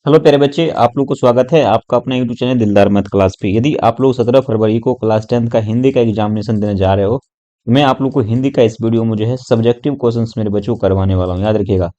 Hello प्यारे बच्चे, आप लोग को स्वागत है आपका अपना यूट्यूब चैनल दिलदार मैथ क्लास पे। यदि आप लोग 17 फरवरी को क्लास 10th का हिंदी का एग्जामिनेशन देने जा रहे हो, मैं आप लोग को हिंदी का इस वीडियो में जो है सब्जेक्टिव क्वेश्चंस मेरे बच्चों को करवाने वाला हूँ। याद रखिएगा,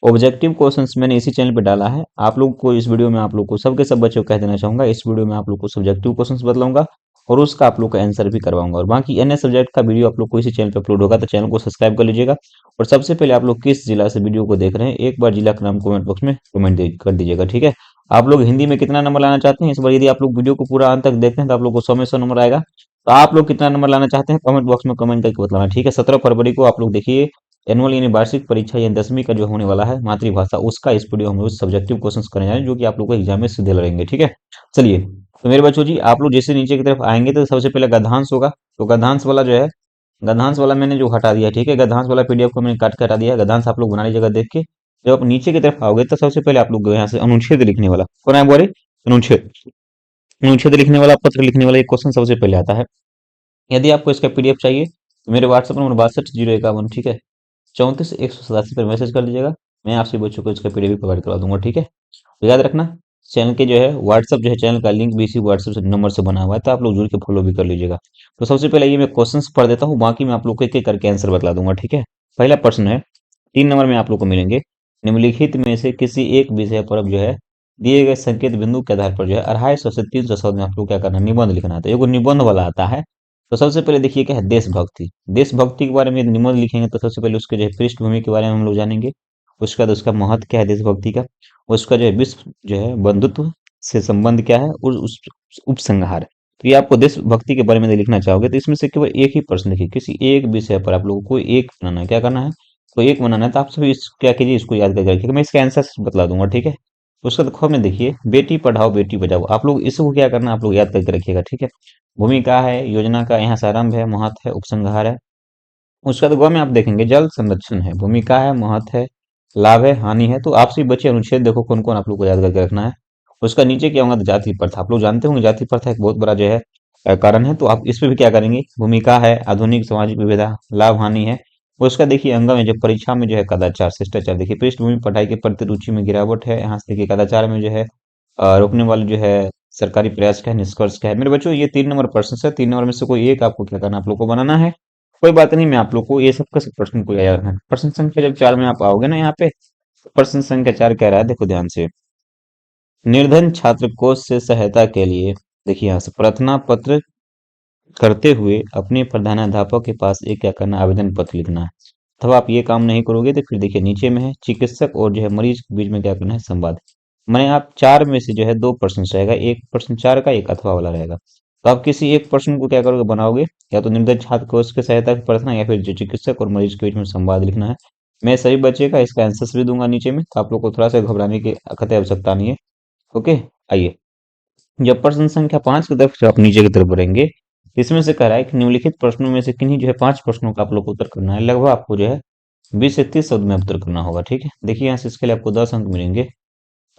ऑब्जेक्टिव क्वेश्चंस मैंने इसी चैनल पे डाला है। आप लोग को इस वीडियो में आप लोग को सबके सब बच्चों को कह देना चाहूंगा, इस वीडियो में आप लोग को सब्जेक्टिव क्वेश्चंस बतलाऊंगा और उसका आप लोग का आंसर भी करवाऊंगा। और बाकी अन्य सब्जेक्ट का वीडियो आप लोग को इसी चैनल पे अपलोड होगा, तो चैनल को सब्सक्राइब कर लीजिएगा। और सबसे पहले आप लोग किस जिला से वीडियो को देख रहे हैं, एक बार जिला का नाम कमेंट बॉक्स में कमेंट कर दीजिएगा, ठीक है। आप लोग हिंदी में कितना नंबर लाना चाहते हैं इस बार? यदि आप लोग वीडियो को पूरा अंत तक देखते हैं तो आप लोग को 100 में 100 नंबर आएगा। तो आप लोग कितना नंबर लाना चाहते हैं कमेंट बॉक्स में कमेंट करके बताना, ठीक है। 17 फरवरी को आप लोग देखिए एनुअल यानी वार्षिक परीक्षा यानी 10वीं का जो होने वाला है मातृभाषा, उसका इस वीडियो हम लोग सब्जेक्टिव क्वेश्चंस करने जा रहे हैं जो कि आप लोग को एग्जाम में सीधे लड़ेंगे, ठीक है। चलिए, तो मेरे बच्चों जी, आप लोग जैसे नीचे की तरफ आएंगे तो सबसे पहले गद्यांश होगा। तो गद्यांश वाला जो है, गद्यांश वाला मैंने जो हटा दिया, ठीक है। गद्यांश वाला पीडीएफ को मैंने काट के हटा दिया है। गद्यांश आप लोग बना लीजिएगा देख के। जब आप नीचे की तरफ आओगे तो सबसे पहले आप लोग यहाँ से अनुच्छेद लिखने वाला कौन है बोले, अनुच्छेद। अनुच्छेद लिखने वाला, पत्र लिखने वाला एक क्वेश्चन सबसे पहले आता है। यदि आपको इसका पीडीएफ चाहिए तो मेरे व्हाट्सएप नंबर 62 0 51, ठीक है, 34 187 पर मैसेज कर लीजिएगा। मैं आपसे बच्चों को इसका पीडीएफ प्रोवाइड करा दूंगा, ठीक है। तो याद रखना, चैनल के जो है व्हाट्सएप जो है, चैनल का लिंक भी इसी व्हाट्सएप नंबर से बना हुआ है, तो आप लोग जुड़ के फॉलो भी कर लीजिएगा। तो सबसे पहले ये मैं क्वेश्चंस पढ़ देता हूँ, बाकी मैं आप लोग को एक एक करके आंसर बतला दूंगा, ठीक है। पहला प्रश्न है, 3 नंबर में आप लोग को मिलेंगे। निम्नलिखित में से किसी एक विषय पर जो है दिए गए संकेत बिंदु के आधार पर जो है 250 से 300 शब्द में आप लोग क्या करना है, निबंध लिखना है। तो एगो निबंध वाला आता है। तो सबसे पहले देखिए क्या है, देशभक्ति। देशभक्ति के बारे में यदि निबंध लिखेंगे तो सबसे पहले उसके जो है पृष्ठभूमि के बारे में हम लोग जानेंगे। उसके बाद उसका महत्व क्या है देशभक्ति का, उसका जो है विश्व जो है बंधुत्व से संबंध क्या है, और उस उपसंहार। तो ये आपको देशभक्ति के बारे में लिखना चाहोगे तो इसमें से केवल एक ही प्रश्न लिखिए। किसी एक विषय पर आप लोगों को एक बनाना है, क्या करना है, तो एक बनाना है। तो आप सभी क्या कीजिए, इसको याद करके रखिएगा, मैं इसका आंसर बतला दूंगा, ठीक है। उसका तो में देखिए, बेटी पढ़ाओ बेटी बचाओ, आप लोग इसको क्या करना है, आप लोग याद करके रखिएगा, ठीक है। भूमिका है, योजना का यहाँ से आरंभ है, महत्व है, उपसंहार है। उसका तो ग में आप देखेंगे जल संरक्षण है, भूमिका है, महत्व है, लाभ है, हानि है। तो आपसे बचे अनुच्छेद देखो कौन कौन आप लोग को याद करके रखना है। उसका नीचे क्या होगा, तो जाति प्रथा। आप लोग जानते होंगे जाति प्रथा एक बहुत बड़ा जो है कारण है। तो आप इस पे भी क्या करेंगे, भूमिका है, आधुनिक सामाजिक विविधता, लाभ हानि है। उसका देखिए अंग में जो परीक्षा में जो है कदाचार शिष्टाचार, देखिए पृष्ठभूमि पढ़ाई के प्रति रुचि में गिरावट है। यहाँ से देखिए कदाचार में जो है रोकने वाले जो है सरकारी प्रयास क्या है, निष्कर्ष क्या है। मेरे बच्चों ये 3 नंबर प्रश्न है, 3 नंबर में से कोई एक आपको क्या करना, आप लोग को बनाना है। कोई बात नहीं, मैं आप लोग को ये सब का सब प्रश्न को याद रखना है। प्रश्न संख्या जब 4 में आप आओगे ना यहाँ पे, तो प्रश्न संख्या 4 कह रहा है, देखो ध्यान से। निर्धन छात्र कोष से सहायता के लिए, देखिए यहाँ से प्रार्थना पत्र करते हुए अपने प्रधानाध्यापक के पास एक क्या करना, आवेदन पत्र लिखना है। अथवा आप ये काम नहीं करोगे तो फिर देखिए नीचे में है चिकित्सक और जो है मरीज के बीच में क्या करना है, संवाद। मैंने आप 4 में से जो है 2 प्रश्न रहेगा, एक प्रश्न 4 का, एक अथवा वाला रहेगा। तो आप किसी एक प्रश्न को क्या करोगे, बनाओगे, या तो निर्धन छात्र को उसके सहायता से प्रार्थना, या फिर जो चिकित्सक और मरीज के बीच में संवाद लिखना है। मैं सभी बच्चे का इसका आंसर भी दूंगा नीचे में, तो आप लोग को थोड़ा सा घबराने की कतई आवश्यकता नहीं है। ओके, आइए। जब प्रश्न संख्या 5 की तरफ जब आप नीचे की तरफ बढ़ेंगे, इसमें से कह रहा है कि निम्नलिखित प्रश्नों में से किन्हीं जो है 5 प्रश्नों का आप लोग को उत्तर करना है। लगभग आपको जो है 20 से 30 शब्द में उत्तर करना होगा, ठीक है। देखिए यहाँ से इसके लिए आपको 10 अंक मिलेंगे।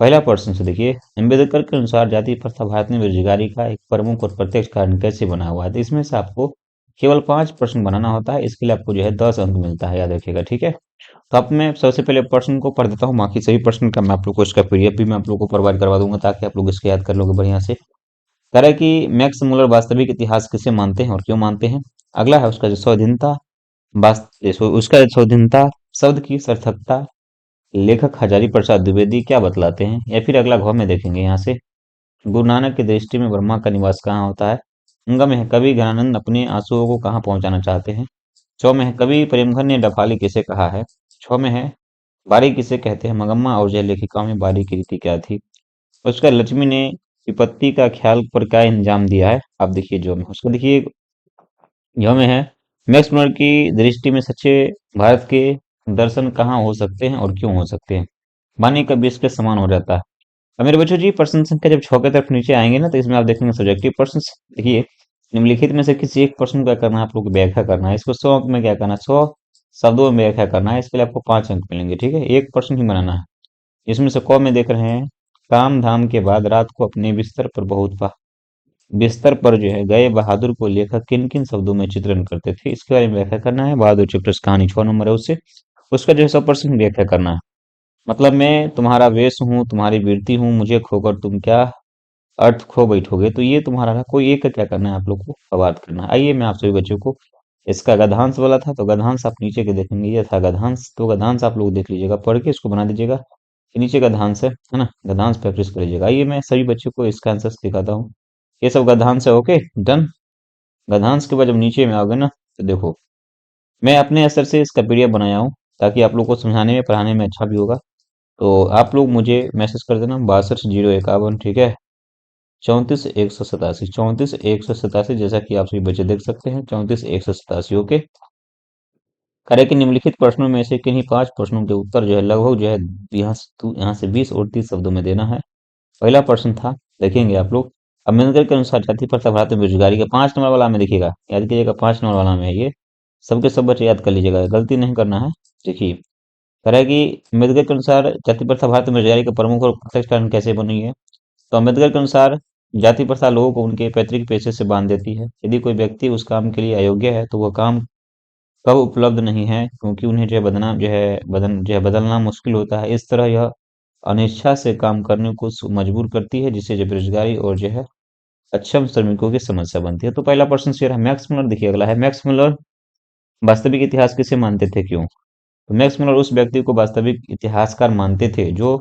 पहला प्रश्न से देखिए, अम्बेडकर के अनुसार जाति प्रथा भारत में बेरोजगारी का एक प्रमुख और प्रत्यक्ष कारण कैसे बना हुआ है। तो इसमें से आपको केवल 5 प्रश्न बनाना होता है, इसके लिए आपको जो है 10 अंक मिलता है, याद रखिएगा, ठीक है। तो अब मैं सबसे पहले प्रश्न को पढ़ देता हूँ, बाकी सभी प्रश्न का मैं आप लोग को इसका पीडीएफ भी मैं आप लोग को प्रोवाइड करवा दूंगा, ताकि आप लोग इसको याद कर लोगे बढ़िया से। कह रहा है कि मैक्स मुलर वास्तविक इतिहास किसे मानते हैं और क्यों मानते हैं। अगला है उसका जो स्वाधीनता, उसका जो स्वाधीनता शब्द की सार्थकता लेखक हजारी प्रसाद द्विवेदी क्या बतलाते हैं। या फिर अगला घ में देखेंगे यहाँ से, गुरु नानक की दृष्टि में ब्रह्मा का निवास कहाँ होता है। अंग में है कवि ज्ञानानंद अपने आंसुओं को कहाँ पहुंचाना चाहते हैं। छ में है कवि प्रेमघन ने डफाली किसे कहा है। छ में है बारी किसे कहते हैं, मगम्मा और जय लेखिका में बारी की रीति क्या थी। उसका लक्ष्मी ने विपत्ति का ख्याल पर क्या इंजाम दिया है। आप देखिए जो में उसको देखिए, जो में है मैक्स मुलर की दृष्टि में सच्चे भारत के दर्शन कहाँ हो सकते हैं और क्यों हो सकते हैं। वाणी का बीज के समान हो जाता है। अब मेरे बच्चों जी, प्रश्न संख्या जब 6 की तरफ नीचे आएंगे ना, तो इसमें आप देखेंगे सब्जेक्टिव प्रश्न। देखिए, निम्नलिखित में से किसी एक प्रश्न को क्या करना है, आप लोग को व्याख्या करना है। इसको 100 अंक में क्या करना है, 100 शब्दों में व्याख्या करना है। इसके लिए आपको 5 अंक मिलेंगे, ठीक है। एक प्रश्न ही बनाना है। इसमें से क में देख रहे हैं, काम धाम के बाद रात को अपने बिस्तर पर जो है गए बहादुर को लेखक किन किन शब्दों में चित्रण करते थे, इसके बारे में व्याख्या करना है। बहादुर चैप्टर कहानी 6 नंबर है उससे, उसका जो है 100% व्याख्या करना है। मतलब मैं तुम्हारा वेश हूँ, तुम्हारी वीरती हूँ, मुझे खोकर तुम क्या अर्थ खो बैठोगे। तो ये तुम्हारा था, कोई एक का क्या करना है आप लोग को, फवाद करना है। आइए मैं आप सभी बच्चों को, इसका गद्यांश बोला था, तो गद्यांश आप नीचे के देखेंगे, ये था गद्यांश। तो गद्यांश आप लोग देख लीजिएगा, पढ़ के इसको बना दीजिएगा। ये नीचे गद्यांश है ना, गद्यांश प्रैक्टिस कर लीजिएगा। आइए मैं सभी बच्चों को इसका आंसर दिखाता हूँ। ये सब गद्यांश है, ओके डन। गद्यांश के बाद जब नीचे में आओगे ना, तो देखो मैं अपने असर से इसका पीडीएफ बनाया हूँ, ताकि आप लोग को समझाने में पढ़ाने में अच्छा भी होगा। तो आप लोग मुझे मैसेज कर देना 62 051, ठीक है। 34 187, 34 187, जैसा कि आप सभी बच्चे देख सकते हैं, 34 187, ओके। करे कि निम्नलिखित प्रश्नों में से किन्हीं 5 प्रश्नों के उत्तर जो है लगभग जो है यहाँ से 20 और 30 शब्दों में देना है। पहला प्रश्न था, देखेंगे आप लोग, अम्बेडकर के अनुसार जाति प्रथा भारत में बेरोजगारी का 5 नंबर वाला में देखिएगा, याद कीजिएगा 5 नंबर वाला में है ये। सबके सब बच्चे याद कर लीजिएगा, गलती नहीं करना है। देखिए, कह रहा है कि अम्बेडकर के अनुसार जाति प्रथा भारत में बेरोजगारी का प्रमुख और प्रत्यक्ष कारण कैसे बनी है। तो अम्बेडकर के अनुसार जाति प्रथा लोगों को उनके पैतृक पेशे से बांध देती है। यदि कोई व्यक्ति उस काम के लिए अयोग्य है तो वह काम कब उपलब्ध नहीं है, क्योंकि उन्हें जो है बदलना मुश्किल होता है। इस तरह यह अनिच्छा से काम करने को मजबूर करती है, जिससे जो बेरोजगारी और जो है अक्षम श्रमिकों की समस्या बनती है। तो पहला प्रश्न शेयर है मैक्स मुलर। देखिए अगला है, मैक्स मुलर वास्तविक इतिहास किसे मानते थे, क्यों। तो मैक्स मुलर उस व्यक्ति को वास्तविक इतिहासकार मानते थे जो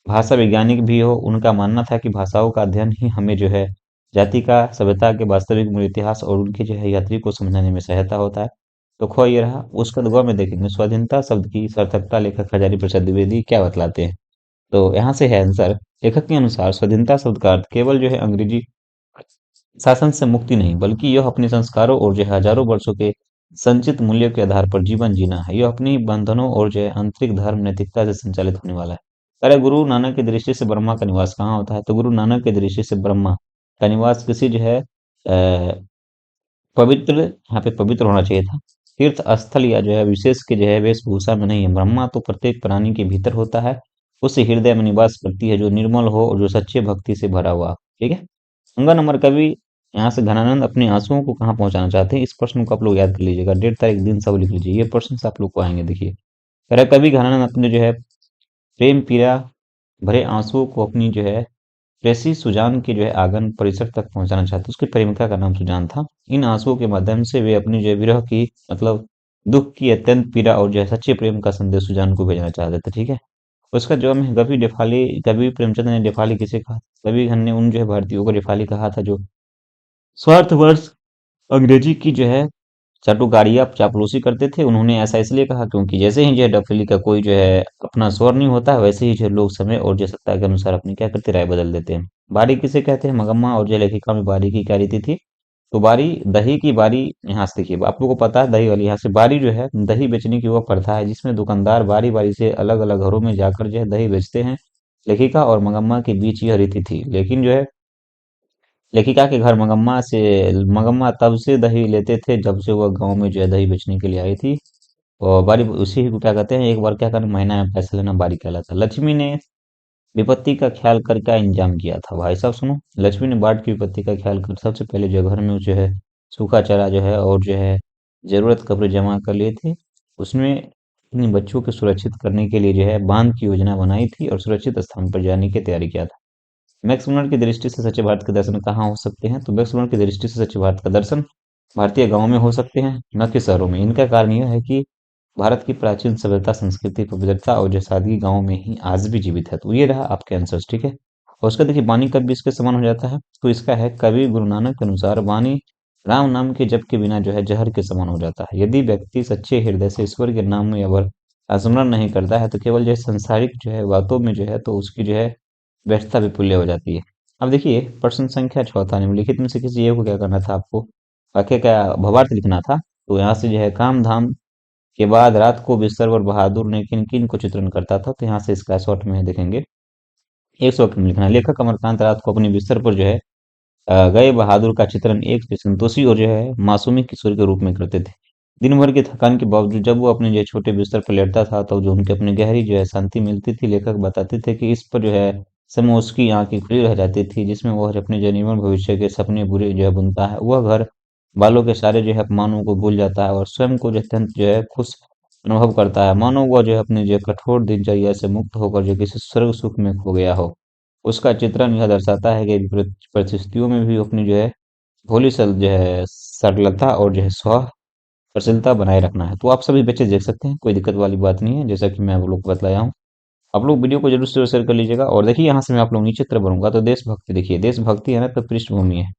भाषा वैज्ञानिक भी हो। उनका मानना था कि भाषाओं का अध्ययन ही हमें जो है जाति का सभ्यता के वास्तविक मूल इतिहास और उनके जो है यात्री को समझने में सहायता होता है। तो खो ये रहा। उसका दुआ में देखेंगे, स्वाधीनता शब्द की सार्थकता लेखक हजारी प्रसाद द्विवेदी क्या बतलाते हैं। तो यहाँ से है आंसर, लेखक के अनुसार स्वाधीनता शब्द का अर्थ केवल जो है अंग्रेजी शासन से मुक्ति नहीं, बल्कि यह अपने संस्कारों और जो है हजारों वर्षों के संचित मूल्यों के आधार पर जीवन जीना है। यह अपनी बंधनों और जो है आंतरिक धर्म नैतिकता से संचालित होने वाला है। अरे गुरु नानक की दृष्टि से ब्रह्मा का निवास कहाँ होता है। तो गुरु नानक की दृष्टि से ब्रह्मा का निवास किसी जो है पवित्र, यहाँ पे पवित्र होना चाहिए था, तीर्थ स्थल या जो है विशेष के जो है वेशभूषा में नहीं है। ब्रह्मा तो प्रत्येक प्राणी के भीतर होता है, उस हृदय में निवास करती है जो निर्मल हो और जो सच्चे भक्ति से भरा हुआ, ठीक है। अंगा नंबर कवि यहाँ से घनानंद अपने आंसुओं को कहाँ पहुंचाना चाहते हैं, इस प्रश्न को आप लोग याद कर लीजिएगा, डेट तारीख दिन सब लिख लीजिए, ये प्रश्न से आप लोग को आएंगे। देखिए कह रहा है, कवि घनानंद अपने जो है प्रेम पीड़ा भरे आंसुओं को अपनी जो है प्रेसी सुजान के जो है आंगन परिसर तक पहुंचाना चाहते, उसकी प्रेमिका का नाम सुजान था। इन आंसुओं के माध्यम से वे अपनी जो है विरह की, मतलब दुख की अत्यंत पीड़ा और जो है सच्चे प्रेम का संदेश सुजान को भेजना चाहते थे, ठीक है। उसका जवाब में कवि प्रेमचंद ने डेफाली किसे कहा। कवि घन ने उन जो है भारतीयों को डेफाली कहा था जो स्वार्थवश अंग्रेजी की जो है चाटुकारियां चापलूसी करते थे। उन्होंने ऐसा इसलिए कहा क्योंकि जैसे ही जो है डफली का कोई जो है अपना स्वर नहीं होता है, वैसे ही जो है लोग समय और जो सत्ता के अनुसार अपनी क्या करते, राय बदल देते हैं। बारी किसे कहते हैं। मगम्मा और जो लेखिका में बारी की क्या रीति थी। तो बारी दही की बारी, यहाँ से देखिए आप लोगों को पता है दही वाली, यहाँ से बारी जो है दही बेचने की वह प्रथा है जिसमें दुकानदार बारी बारी से अलग अलग घरों में जाकर जो है दही बेचते हैं। लेखिका और मगम्मा के बीच यह रीति थी, लेकिन जो है लेखिका के घर मगम्मा तब से दही लेते थे जब से वह गांव में जो है दही बेचने के लिए आई थी। और बारी उसी को क्या कहते हैं, एक बार क्या करना, महीना में पैसा लेना बारी कहलाता। लक्ष्मी ने विपत्ति का ख्याल कर क्या इंतजाम किया था। भाई साहब सुनो, लक्ष्मी ने बाढ़ की विपत्ति का ख्याल कर सबसे पहले जो घर में जो है सूखा चारा जो है और जो है जरूरत कपड़े जमा कर लिए थे। उसमें अपने बच्चों को सुरक्षित करने के लिए जो है बांध की योजना बनाई थी और सुरक्षित स्थान पर जाने की तैयारी किया था। मैक्स मुलर की दृष्टि से सच्चे भारत के दर्शन कहाँ हो सकते हैं। तो मैक्स मुलर की दृष्टि से सच्चे भारत का दर्शन भारतीय गांव में हो सकते हैं, न कि शहरों में। इनका कारण यह है कि भारत की प्राचीन सभ्यता, संस्कृति, पवित्रता और जो सादगी गांव में ही आज भी जीवित है। तो ये रहा आपके आंसर्स, ठीक है। और उसका देखिए वाणी कब भी इसके समान हो जाता है। तो इसका है, कवि गुरु नानक के अनुसार वाणी राम नाम के जप के बिना जो है जहर के समान हो जाता है। यदि व्यक्ति सच्चे हृदय से ईश्वर के नाम में अगर स्मरण नहीं करता है तो केवल जो है संसारिक जो है बातों में जो है तो उसकी जो है व्यर्थता विपुल्य हो जाती है। अब देखिए प्रश्न संख्या चौथा, निम्नलिखित में से किसी एक को क्या करना था आपको, वाक्य का भवार्थ लिखना था। तो यहाँ से जो है काम धाम के बाद रात को बिस्तर पर बहादुर ने किन किन को चित्रण करता था। तो यहाँ से इसका शॉर्ट में देखेंगे, 100 वाक्य में लिखना है। लेखक अमरकांत रात को अपने बिस्तर पर जो है गए बहादुर का चित्रण एक संतोषी और जो है मासूमी किशोर के रूप में करते थे। दिन भर की थकान के बावजूद जब वो अपने जो है छोटे बिस्तर पर लेटता था तो जो उनके अपने गहरी जो है शांति मिलती थी। लेखक बताते थे कि इस पर जो है समय उसकी आंखें खुली रह जाती थी, जिसमें वह अपने जो निर्मल भविष्य के सपने बुरे जो है बुनता है। वह घर वालों के सारे जो है अपमानों को भूल जाता है और स्वयं को जो अत्यंत जो है खुश अनुभव करता है, मानो वह जो है अपनी जो कठोर दिनचर्या से मुक्त होकर जो किसी स्वर्ग सुख में खो गया हो। उसका चित्रण यह दर्शाता है कि विपरीत परिस्थितियों में भी वो अपनी जो है भोली सल जो है सरलता और जो है स्व प्रसन्नता बनाए रखना है। तो आप सभी बच्चे देख सकते हैं, कोई दिक्कत वाली बात नहीं है, जैसा कि मैं आप लोग को बतलाया हूँ। आप लोग वीडियो को जरूर से शेयर कर लीजिएगा। और देखिए यहाँ से मैं आप लोग नीचे तरफ बढ़ूंगा तो देशभक्ति, देखिए देशभक्ति है ना तो पृष्ठभूमि है।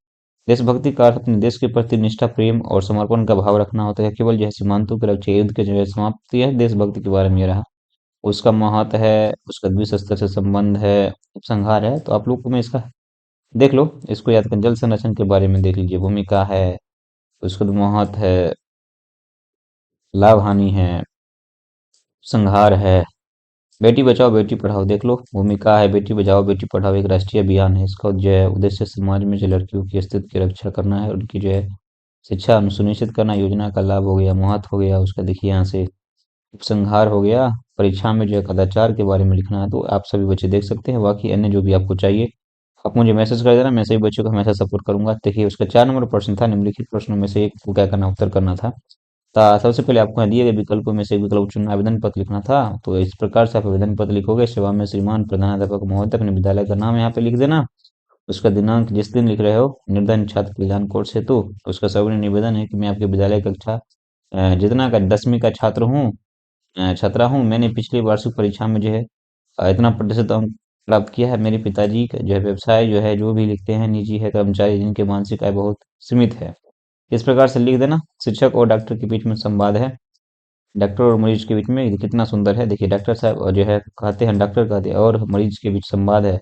देशभक्ति का अर्थ अपने देश के प्रति निष्ठा, प्रेम और समर्पण का भाव रखना होता है। केवल जो है सीमांतों की रक्षा, युद्ध के जो है समाप्ति है, देशभक्ति के बारे में ये रहा। उसका महत्व है, उसका द्वितीय स्तर से संबंध है, उपसंहार है। तो आप लोग को मैं इसका देख लो, इसको याद कर, जल संरक्षण के बारे में देख लीजिए, भूमिका है, उसका महत्व है, लाभ हानि है, संहार है। बेटी बचाओ बेटी पढ़ाओ देख लो, भूमिका है, बेटी बचाओ बेटी पढ़ाओ एक राष्ट्रीय अभियान है। इसका जो है उद्देश्य समाज में जो लड़कियों की स्थिति की रक्षा करना है, उनकी जो है शिक्षा सुनिश्चित करना। योजना का लाभ हो गया, महत्व हो गया उसका, देखिए यहाँ से उपसंहार हो गया, परीक्षा में जो है कदाचार के बारे में लिखना है। तो आप सभी बच्चे देख सकते हैं, बाकी अन्य जो भी आपको चाहिए आप मुझे मैसेज कर देना, मैं सभी बच्चों को हमेशा सपोर्ट करूंगा। देखिए उसका 4 नंबर प्रश्न था, निम्नलिखित प्रश्नों में से एक को क्या करना, उत्तर करना था। सबसे पहले आपको यहाँ दिए गए विकल्पों में से एक विकल्प चुनना, आवेदन पत्र लिखना था। तो इस प्रकार से आप आवेदन पत्र लिखोगे, सेवा में श्रीमान प्रधानाध्यापक महोदय, अपने विद्यालय का नाम यहाँ पे लिख देना, उसका दिनांक जिस दिन लिख रहे हो, निर्धन छात्र कल्याण कोष हेतु। उसका सविनय निवेदन है कि मैं आपके विद्यालय कक्षा जितना का 10वीं का छात्र हूँ, छात्रा हूँ। मैंने पिछली वार्षिक परीक्षा में जो है इतना प्रतिशत अंक प्राप्त किया है। मेरे पिताजी का जो है व्यवसाय जो है जो भी लिखते हैं निजी है, कर्मचारी जिनके मानसिक आय बहुत सीमित है। इस प्रकार से लिख देना। शिक्षक और डॉक्टर के बीच में संवाद है, डॉक्टर और मरीज के बीच में, ये कितना सुंदर है। देखिए डॉक्टर साहब जो है कहते हैं, डॉक्टर कहते हैं और मरीज के बीच संवाद है।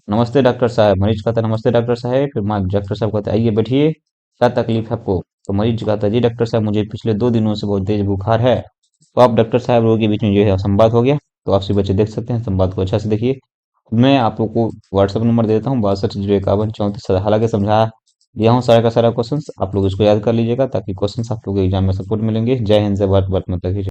नमस्ते डॉक्टर साहब, मरीज कहता है नमस्ते डॉक्टर साहब। फिर डॉक्टर साहब कहते हैं आइए बैठिए, क्या तकलीफ है आपको। तो मरीज कहता है जी डॉक्टर साहब मुझे पिछले 2 दिनों से बहुत तेज बुखार है। तो आप डॉक्टर साहब लोगों के बीच में जो है संवाद हो गया। तो आप सभी बच्चे देख सकते हैं, संवाद को अच्छा से देखिए। मैं आप लोग को व्हाट्सएप नंबर देता हूँ, 62 051 34। हालांकि समझा दिया हूँ सारा का सारा क्वेश्चन, आप लोग इसको याद कर लीजिएगा ताकि क्वेश्चन आप लोग के एग्जाम में सपोर्ट मिलेंगे। जय हिंद, जय भारत, भारत माता की जय।